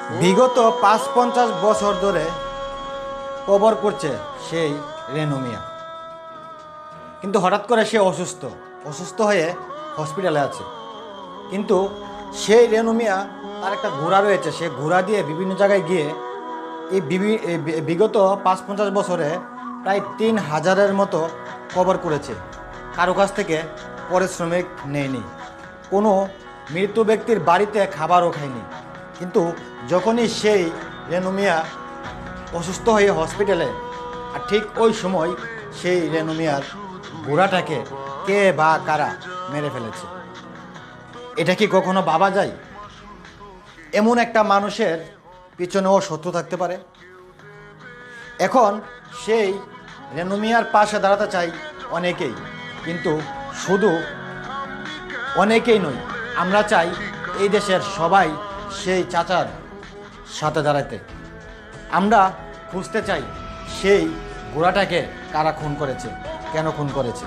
বিগত ৫-৫০ বছর ধরে কবর করছে সেই রেনু মিয়া, কিন্তু হঠাৎ করে সে অসুস্থ হয়ে হসপিটালে আছে। কিন্তু সেই রেনু মিয়া, তার একটা ঘোড়া রয়েছে, সে ঘোড়া দিয়ে বিভিন্ন জায়গায় গিয়ে এই বিগত ৫-৫০ বছরে প্রায় ৩,০০০-এর মতো কবর করেছে। কারো কাছ থেকে পারিশ্রমিক নেয়নি, কোনো মৃত ব্যক্তির বাড়িতে খাবারও খায়নি। কিন্তু যখনই সেই রেনু মিয়া অসুস্থ হয়ে হসপিটালে, আর ঠিক ওই সময় সেই রেনু মিয়ার ঘোড়াটাকে কে বা কারা মেরে ফেলেছে। এটা কি কখনো ভাবা যায়? এমন একটা মানুষের পিছনেও শত্রু থাকতে পারে। এখন সেই রেনু মিয়ার পাশে দাঁড়াতে চাই অনেকেই, কিন্তু শুধু অনেকেই নয়, আমরা চাই এই দেশের সবাই সেই চাচার সাথে দাঁড়াতে। আমরা খুঁজতে চাই সেই ঘোড়াটাকে কারা খুন করেছে, কেন খুন করেছে।